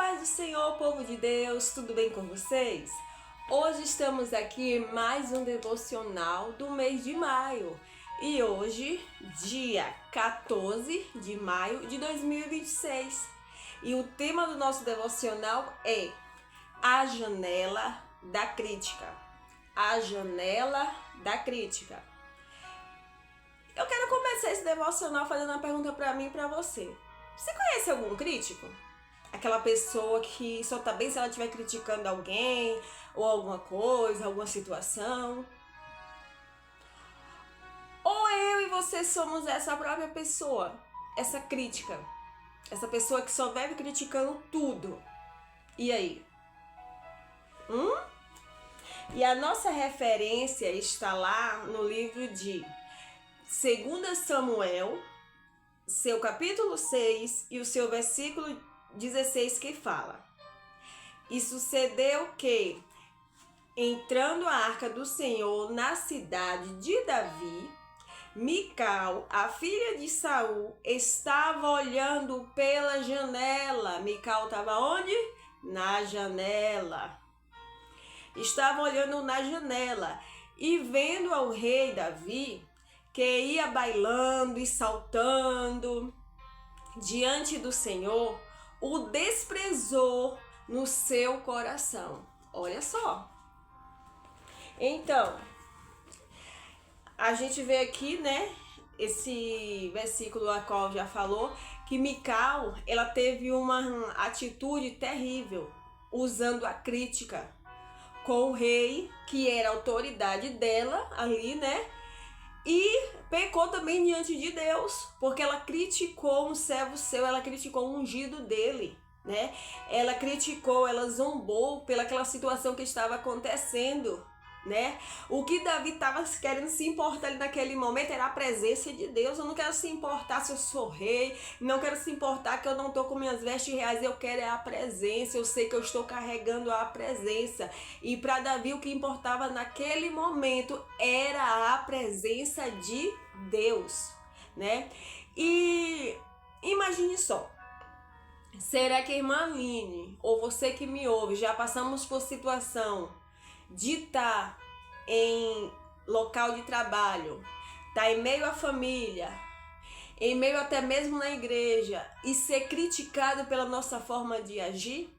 paz do Senhor, povo de Deus, tudo bem com vocês? Hoje estamos aqui em mais um devocional do mês de maio. E hoje, dia 14 de maio de 2026. E o tema do nosso devocional é a janela da crítica. A janela da crítica. Eu quero começar esse devocional fazendo uma pergunta para mim e para você. Você conhece algum crítico? Aquela pessoa que só tá bem se ela estiver criticando alguém ou alguma coisa, alguma situação. Ou eu e você somos essa própria pessoa, essa crítica. Essa pessoa que só vive criticando tudo. E aí? E a nossa referência está lá no livro de 2 Samuel, seu capítulo 6 e o seu versículo 16 que fala: E sucedeu que, entrando a arca do Senhor na cidade de Davi, Mical, a filha de Saul, estava olhando pela janela. Mical estava onde? Na janela. Estava olhando na janela e vendo ao rei Davi, que ia bailando e saltando diante do Senhor, o desprezou no seu coração. Olha só. Então, a gente vê aqui, né, esse versículo a qual já falou, que Mical, ela teve uma atitude terrível, usando a crítica com o rei, que era a autoridade dela ali, né? E pecou também diante de Deus, porque ela criticou um servo seu, ela criticou o ungido dele, né? Ela criticou, ela zombou pelaquela situação que estava acontecendo, né? O que Davi estava querendo se importar ali naquele momento era a presença de Deus. Eu não quero se importar se eu sou rei, não quero se importar que eu não estou com minhas vestes reais, eu quero é a presença, eu sei que eu estou carregando a presença. E para Davi o que importava naquele momento era a presença de Deus, né? E imagine só, será que a irmã Aline, ou você que me ouve, já passamos por situação de estar em local de trabalho, estar em meio à família, em meio até mesmo na igreja e ser criticado pela nossa forma de agir?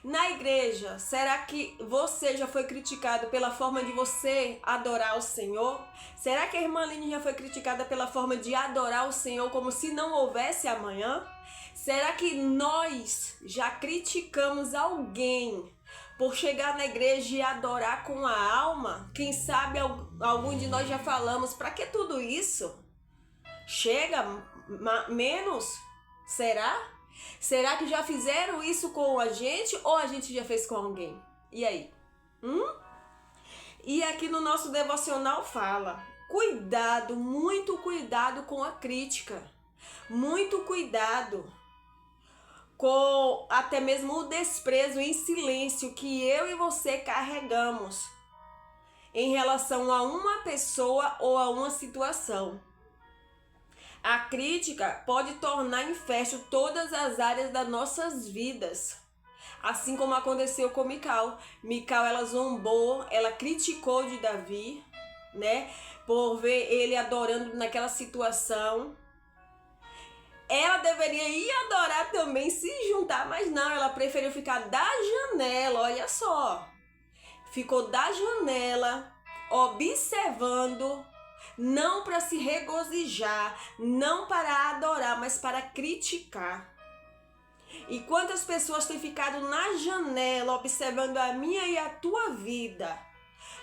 Na igreja, será que você já foi criticado pela forma de você adorar o Senhor? Será que a irmã Aline já foi criticada pela forma de adorar o Senhor como se não houvesse amanhã? Será que nós já criticamos alguém por chegar na igreja e adorar com a alma? Quem sabe algum de nós já falamos, para que tudo isso? Chega menos? Será? Será que já fizeram isso com a gente ou a gente já fez com alguém? E aí? E aqui no nosso devocional fala: cuidado, muito cuidado com a crítica. Muito cuidado com até mesmo o desprezo em silêncio que eu e você carregamos em relação a uma pessoa ou a uma situação. A crítica pode tornar em fértil todas as áreas das nossas vidas, assim como aconteceu com Mical. Mical, ela zombou, ela criticou de Davi, né, por ver ele adorando naquela situação. Ela deveria ir adorar também, se juntar, mas não, ela preferiu ficar da janela, olha só. Ficou da janela, observando, não para se regozijar, não para adorar, mas para criticar. E quantas pessoas têm ficado na janela, observando a minha e a tua vida,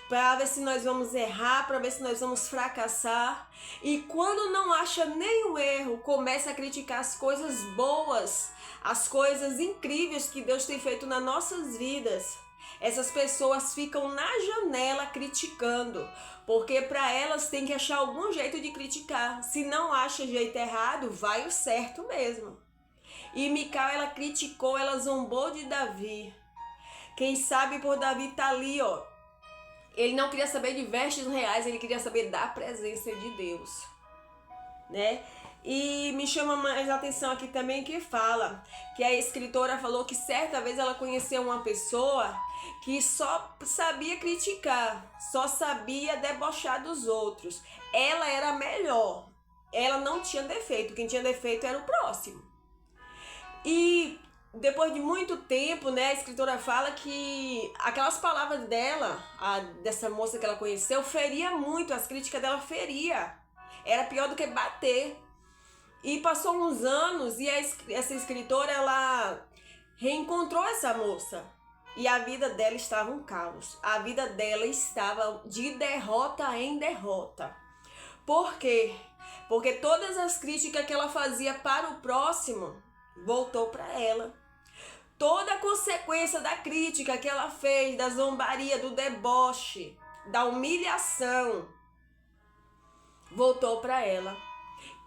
para ver se nós vamos errar, para ver se nós vamos fracassar. E quando não acha nenhum erro, começa a criticar as coisas boas, as coisas incríveis que Deus tem feito nas nossas vidas. Essas pessoas ficam na janela criticando, porque para elas tem que achar algum jeito de criticar. Se não acha jeito errado, vai o certo mesmo. E Mical, ela criticou, ela zombou de Davi. Quem sabe por Davi tá ali, ó. Ele não queria saber de vestes reais, ele queria saber da presença de Deus, né? E me chama mais a atenção aqui também que fala que a escritora falou que certa vez ela conheceu uma pessoa que só sabia criticar, só sabia debochar dos outros. Ela era melhor, ela não tinha defeito, quem tinha defeito era o próximo. E depois de muito tempo, né, a escritora fala que aquelas palavras dela, dessa moça que ela conheceu, feria muito, as críticas dela feria. Era pior do que bater. E passou uns anos e essa escritora, ela reencontrou essa moça. E a vida dela estava um caos. A vida dela estava de derrota em derrota. Por quê? Porque todas as críticas que ela fazia para o próximo voltou para ela. Toda a consequência da crítica que ela fez, da zombaria, do deboche, da humilhação, voltou para ela.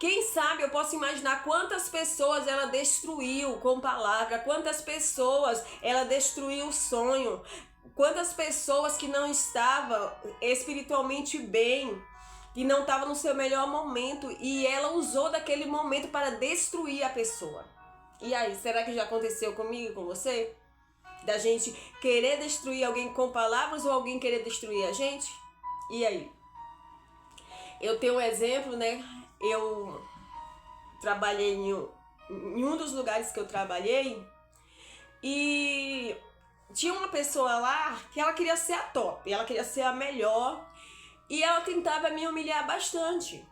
Quem sabe eu posso imaginar quantas pessoas ela destruiu com palavra, quantas pessoas ela destruiu o sonho, quantas pessoas que não estavam espiritualmente bem, que não estavam no seu melhor momento, e ela usou daquele momento para destruir a pessoa. E aí, será que já aconteceu comigo e com você? Da gente querer destruir alguém com palavras ou alguém querer destruir a gente? E aí? Eu tenho um exemplo, né? Eu trabalhei em um dos lugares que eu trabalhei e tinha uma pessoa lá que ela queria ser a top, ela queria ser a melhor e ela tentava me humilhar bastante.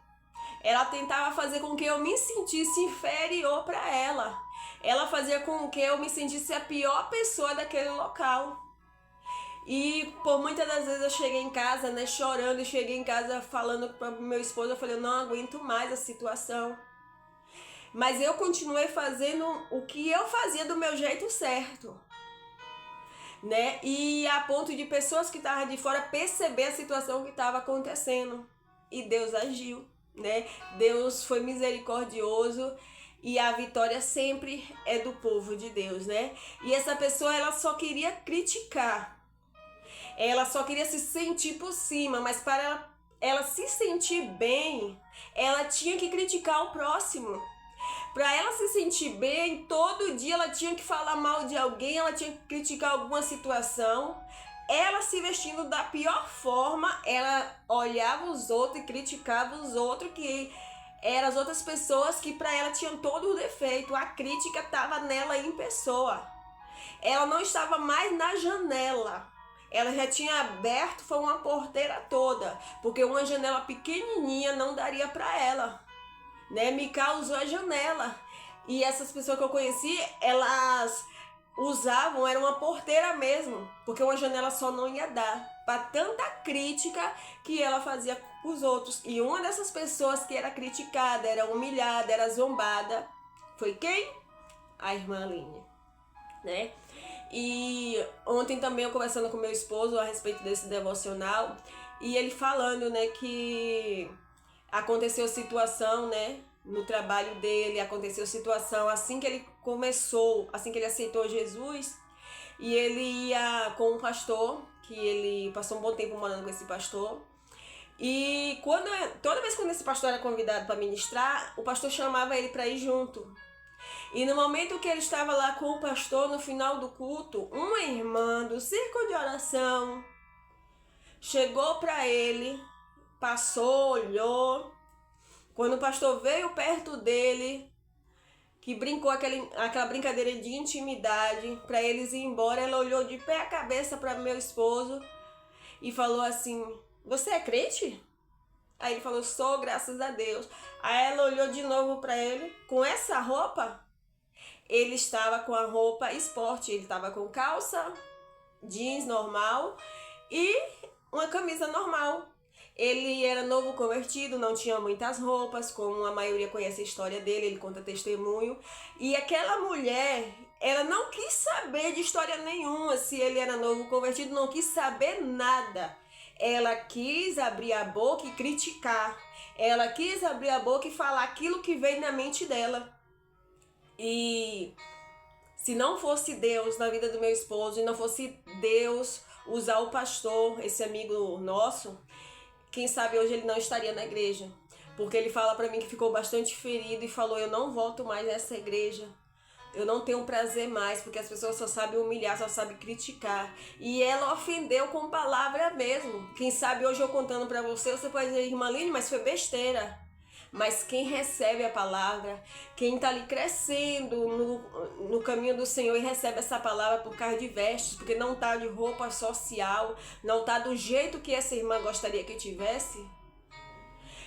Ela tentava fazer com que eu me sentisse inferior para ela. Ela fazia com que eu me sentisse a pior pessoa daquele local. E por muitas das vezes eu cheguei em casa, né, chorando, e cheguei em casa falando para meu esposo, eu falei, eu não aguento mais a situação. Mas eu continuei fazendo o que eu fazia do meu jeito certo, né? E a ponto de pessoas que estavam de fora perceber a situação que estava acontecendo. E Deus agiu, né? Deus foi misericordioso. E a vitória sempre é do povo de Deus, né? E essa pessoa, ela só queria criticar. Ela só queria se sentir por cima, mas para ela se sentir bem, ela tinha que criticar o próximo. Para ela se sentir bem, todo dia ela tinha que falar mal de alguém, ela tinha que criticar alguma situação. Ela se vestindo da pior forma, ela olhava os outros e criticava os outros, que eram as outras pessoas que para ela tinham todo o defeito. A crítica estava nela em pessoa. Ela não estava mais na janela. Ela já tinha aberto, foi uma porteira toda, porque uma janela pequenininha não daria para ela, né? Me causou a janela. E essas pessoas que eu conheci, elas usavam, era uma porteira mesmo, porque uma janela só não ia dar para tanta crítica que ela fazia com os outros. E uma dessas pessoas que era criticada, era humilhada, era zombada, foi quem? A irmã Aline, né? E ontem também eu conversando com meu esposo a respeito desse devocional, e ele falando, né, que aconteceu situação, né, no trabalho dele, aconteceu situação assim que ele começou, assim que ele aceitou Jesus, e ele ia com um pastor, que ele passou um bom tempo morando com esse pastor, e toda vez que esse pastor era convidado para ministrar, o pastor chamava ele para ir junto. E no momento que ele estava lá com o pastor, no final do culto, uma irmã do círculo de oração chegou para ele, passou, olhou. Quando o pastor veio perto dele, que brincou aquela brincadeira de intimidade, para eles ir embora, ela olhou de pé a cabeça para meu esposo e falou assim, você é crente? Aí ele falou, sou, graças a Deus. Aí ela olhou de novo para ele, com essa roupa? Ele estava com a roupa esporte, ele estava com calça, jeans normal e uma camisa normal. Ele era novo convertido, não tinha muitas roupas, como a maioria conhece a história dele, ele conta testemunho. E aquela mulher, ela não quis saber de história nenhuma, se ele era novo convertido, não quis saber nada. Ela quis abrir a boca e criticar. Ela quis abrir a boca e falar aquilo que veio na mente dela. E se não fosse Deus na vida do meu esposo, e não fosse Deus usar o pastor, esse amigo nosso, quem sabe hoje ele não estaria na igreja. porque ele fala pra mim que ficou bastante ferido e falou: eu não volto mais nessa igreja. Eu não tenho prazer mais, porque as pessoas só sabem humilhar, só sabem criticar. E ela ofendeu com palavra mesmo. Quem sabe hoje eu contando pra você, você pode dizer: irmã Aline, mas foi besteira. Mas quem recebe a palavra, quem tá ali crescendo no caminho do Senhor e recebe essa palavra por causa de vestes, porque não tá de roupa social, não tá do jeito que essa irmã gostaria que tivesse.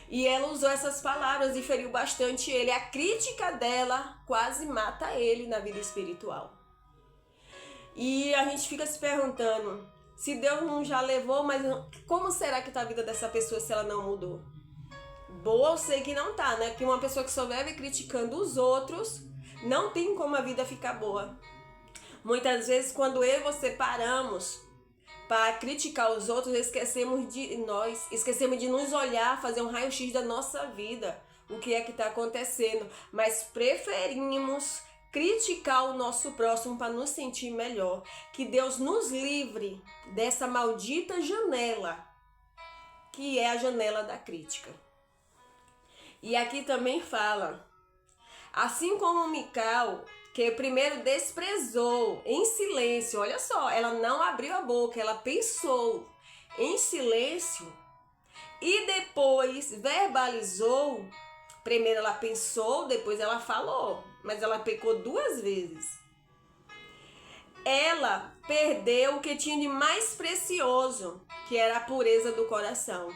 E ela usou essas palavras e feriu bastante ele. A crítica dela quase mata ele na vida espiritual. E a gente fica se perguntando, se Deus não já levou, mas como será que tá a vida dessa pessoa se ela não mudou? Boa eu sei que não tá, né? Porque uma pessoa que só vive criticando os outros, não tem como a vida ficar boa. Muitas vezes quando eu e você paramos para criticar os outros, esquecemos de nós, esquecemos de nos olhar, fazer um raio-x da nossa vida, o que é que está acontecendo, mas preferimos criticar o nosso próximo para nos sentir melhor. Que Deus nos livre dessa maldita janela, que é a janela da crítica. E aqui também fala, assim como Mical, que primeiro desprezou em silêncio, olha só, ela não abriu a boca, ela pensou em silêncio e depois verbalizou. Primeiro ela pensou, depois ela falou, mas ela pecou 2 vezes. Ela perdeu o que tinha de mais precioso, que era a pureza do coração,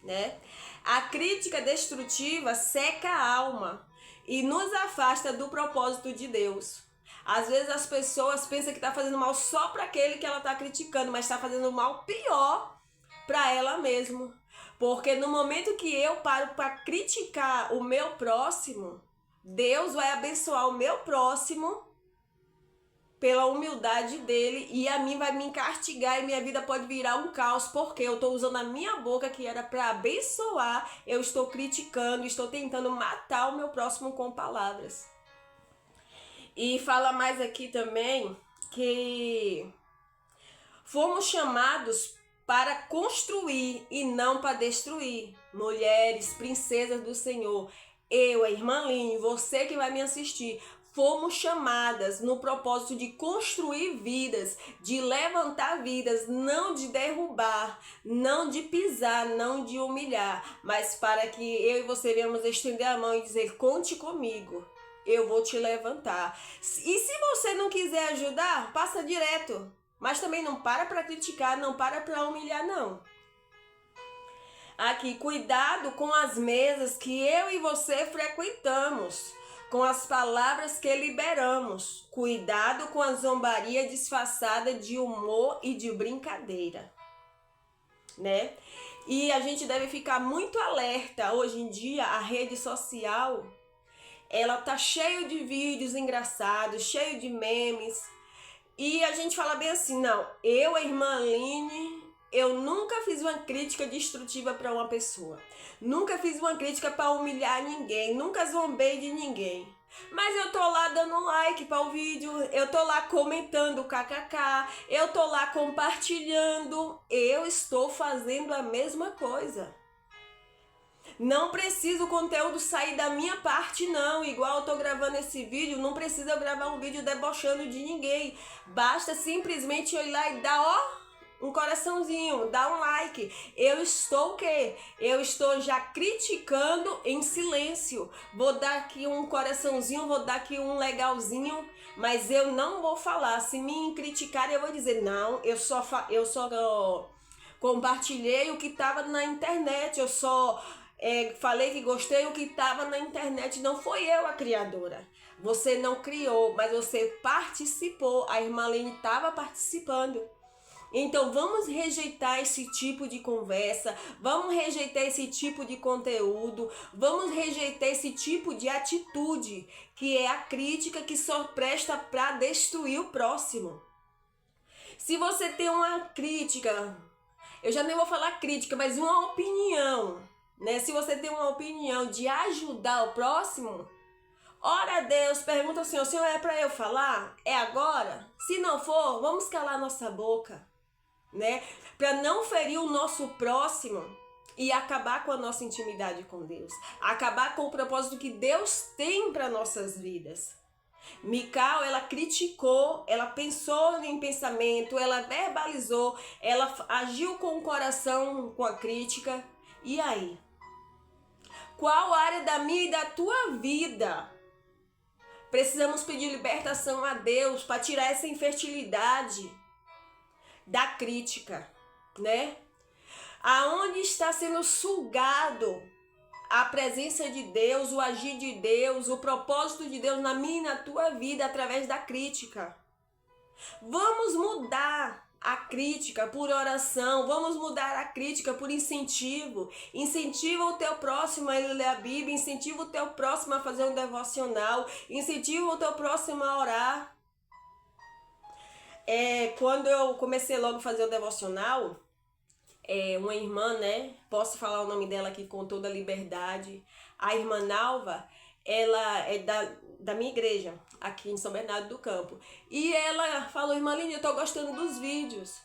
né? A crítica destrutiva seca a alma e nos afasta do propósito de Deus. Às vezes as pessoas pensam que está fazendo mal só para aquele que ela está criticando, mas está fazendo mal pior para ela mesma. Porque no momento que eu paro para criticar o meu próximo, Deus vai abençoar o meu próximo pela humildade dele, e a mim vai me castigar e minha vida pode virar um caos, porque eu estou usando a minha boca que era para abençoar, eu estou criticando, estou tentando matar o meu próximo com palavras. E fala mais aqui também que fomos chamados para construir e não para destruir. Mulheres, princesas do Senhor, eu, a irmã Aline, você que vai me assistir, fomos chamadas no propósito de construir vidas, de levantar vidas, não de derrubar, não de pisar, não de humilhar, mas para que eu e você venhamos estender a mão e dizer: conte comigo, eu vou te levantar. E se você não quiser ajudar, passa direto, mas também não para criticar, não para humilhar, não. Aqui, cuidado com as mesas que eu e você frequentamos, com as palavras que liberamos. Cuidado com a zombaria disfarçada de humor e de brincadeira, né? E a gente deve ficar muito alerta. Hoje em dia, a rede social, ela tá cheia de vídeos engraçados, cheio de memes. E a gente fala bem assim: não, eu, a irmã Aline, eu nunca fiz uma crítica destrutiva para uma pessoa. Nunca fiz uma crítica para humilhar ninguém. Nunca zombei de ninguém. Mas eu tô lá dando like para o vídeo. Eu tô lá comentando kkk. Eu tô lá compartilhando. Eu estou fazendo a mesma coisa. Não precisa o conteúdo sair da minha parte, não. Igual eu tô gravando esse vídeo, não precisa eu gravar um vídeo debochando de ninguém. Basta simplesmente eu ir lá e dar, ó, um coraçãozinho, dá um like. Eu estou o quê? Eu estou já criticando em silêncio. Vou dar aqui um coraçãozinho, vou dar aqui um legalzinho, mas eu não vou falar. Se me criticarem, eu vou dizer: não, eu só compartilhei o que estava na internet. Eu só falei que gostei o que estava na internet. Não foi eu a criadora. Você não criou, mas você participou. A irmã Aline estava participando. Então vamos rejeitar esse tipo de conversa, vamos rejeitar esse tipo de conteúdo, vamos rejeitar esse tipo de atitude, que é a crítica que só presta para destruir o próximo. Se você tem uma crítica, eu já nem vou falar crítica, mas uma opinião, né? Se você tem uma opinião de ajudar o próximo, ora a Deus, pergunta ao Senhor: Senhor, é para eu falar? É agora? Se não for, vamos calar nossa boca, né? Para não ferir o nosso próximo. e acabar com a nossa intimidade com Deus, acabar com o propósito que Deus tem para nossas vidas. Mical, ela criticou, ela pensou em pensamento, ela verbalizou, ela agiu com o coração com a crítica. E aí? Qual área da minha e da tua vida precisamos pedir libertação a Deus para tirar essa infertilidade da crítica, né? Aonde está sendo sugado a presença de Deus, o agir de Deus, o propósito de Deus na minha e na tua vida através da crítica. Vamos mudar a crítica por oração, vamos mudar a crítica por incentivo. Incentiva o teu próximo a ler a Bíblia, incentiva o teu próximo a fazer um devocional, incentiva o teu próximo a orar. Quando eu comecei logo a fazer o devocional, uma irmã, né? Posso falar o nome dela aqui com toda a liberdade. A irmã Nalva, ela é da minha igreja, aqui em São Bernardo do Campo. E ela falou: irmã Aline, eu tô gostando dos vídeos.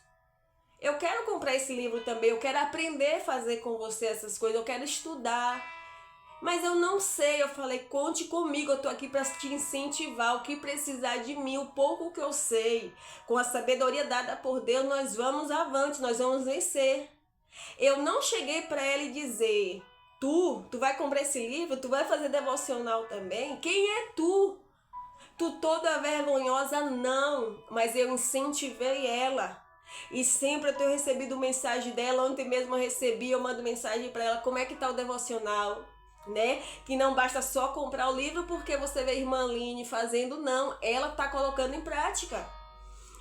Eu quero comprar esse livro também, eu quero aprender a fazer com você essas coisas, eu quero estudar. Mas eu não sei, eu falei, conte comigo, eu tô aqui para te incentivar, o que precisar de mim, o pouco que eu sei. Com a sabedoria dada por Deus, nós vamos avante, nós vamos vencer. Eu não cheguei para ela e dizer, tu vai comprar esse livro, tu vai fazer devocional também? Quem é tu? Tu toda vergonhosa, não, mas eu incentivei ela. E sempre eu tenho recebido mensagem dela, ontem mesmo eu recebi, eu mando mensagem para ela, como é que tá o devocional? Né? Que não basta só comprar o livro porque você vê a irmã Aline fazendo, não, ela tá colocando em prática.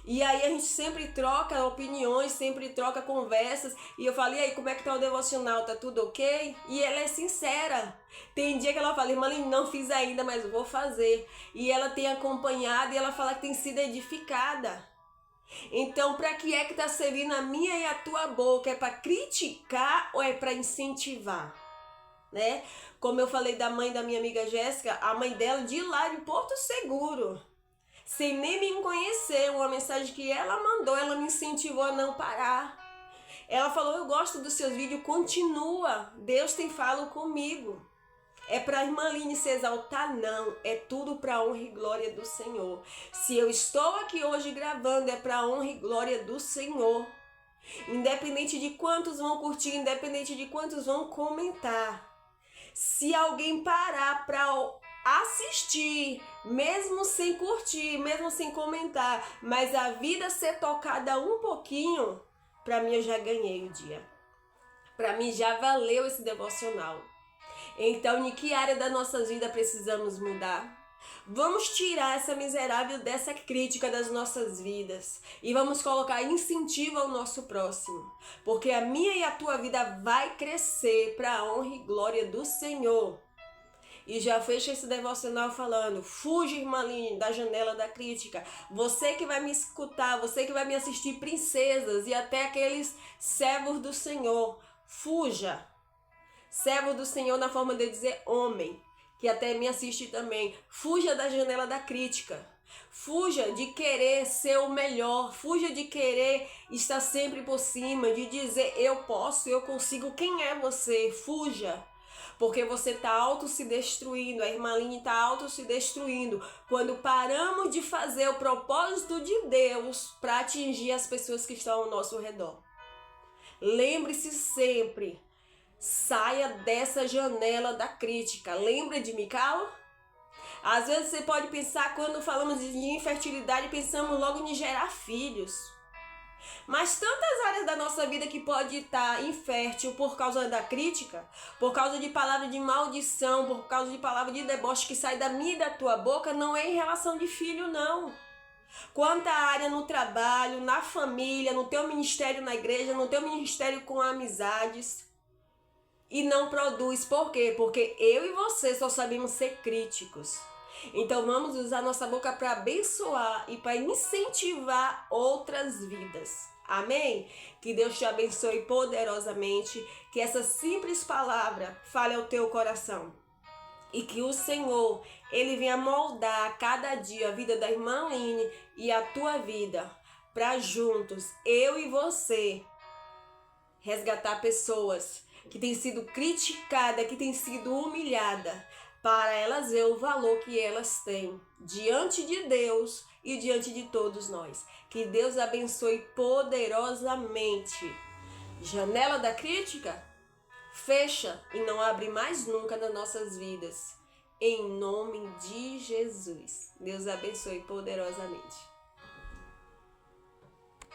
E aí a gente sempre troca opiniões, sempre troca conversas, e eu falei, aí, como é que tá o devocional, tá tudo ok? E ela é sincera. Tem dia que ela fala, irmã Aline, não fiz ainda, mas vou fazer. E ela tem acompanhado e ela fala que tem sido edificada. Então, para que é que tá servindo a minha e a tua boca? É para criticar ou é para incentivar? Né? Como eu falei da mãe da minha amiga Jéssica, a mãe dela de lá de Porto Seguro, sem nem me conhecer, uma mensagem que ela mandou, ela me incentivou a não parar. Ela falou, eu gosto dos seus vídeos, continua, Deus tem falado comigo. É para a irmã Aline se exaltar? Não, é tudo para a honra e glória do Senhor. Se eu estou aqui hoje gravando, é para a honra e glória do Senhor. Independente de quantos vão curtir, independente de quantos vão comentar. Se alguém parar para assistir, mesmo sem curtir, mesmo sem comentar, mas a vida ser tocada um pouquinho, para mim eu já ganhei o dia. Para mim já valeu esse devocional. Então, em que área da nossa vida precisamos mudar? Vamos tirar essa miserável dessa crítica das nossas vidas e vamos colocar incentivo ao nosso próximo, porque a minha e a tua vida vai crescer para a honra e glória do Senhor. E já fecha esse devocional falando, fuja, irmã Aline, da janela da crítica. Você que vai me escutar, você que vai me assistir, princesas e até aqueles servos do Senhor, fuja. Servo do Senhor na forma de dizer homem, que até me assiste também. Fuja da janela da crítica. Fuja de querer ser o melhor. Fuja de querer estar sempre por cima, de dizer eu posso, eu consigo. Quem é você? Fuja. Porque você está auto se destruindo, a irmã Aline está auto se destruindo. Quando paramos de fazer o propósito de Deus para atingir as pessoas que estão ao nosso redor. Lembre-se sempre. Saia dessa janela da crítica. Lembra de Mical? Às vezes você pode pensar, quando falamos de infertilidade, pensamos logo em gerar filhos. Mas tantas áreas da nossa vida que pode estar infértil por causa da crítica, por causa de palavra de maldição, por causa de palavra de deboche que sai da minha e da tua boca, não é em relação de filho, não. Quanta área no trabalho, na família, no teu ministério na igreja, no teu ministério com amizades. E não produz. Por quê? Porque eu e você só sabemos ser críticos. Então vamos usar nossa boca para abençoar e para incentivar outras vidas. Amém? Que Deus te abençoe poderosamente. Que essa simples palavra fale ao teu coração. E que o Senhor, Ele venha moldar a cada dia a vida da irmã Aline e a tua vida. Para juntos, eu e você, resgatar pessoas, que tem sido criticada, que tem sido humilhada, para elas ver o valor que elas têm diante de Deus e diante de todos nós. Que Deus abençoe poderosamente. Janela da crítica? Fecha e não abre mais nunca nas nossas vidas. Em nome de Jesus. Deus abençoe poderosamente.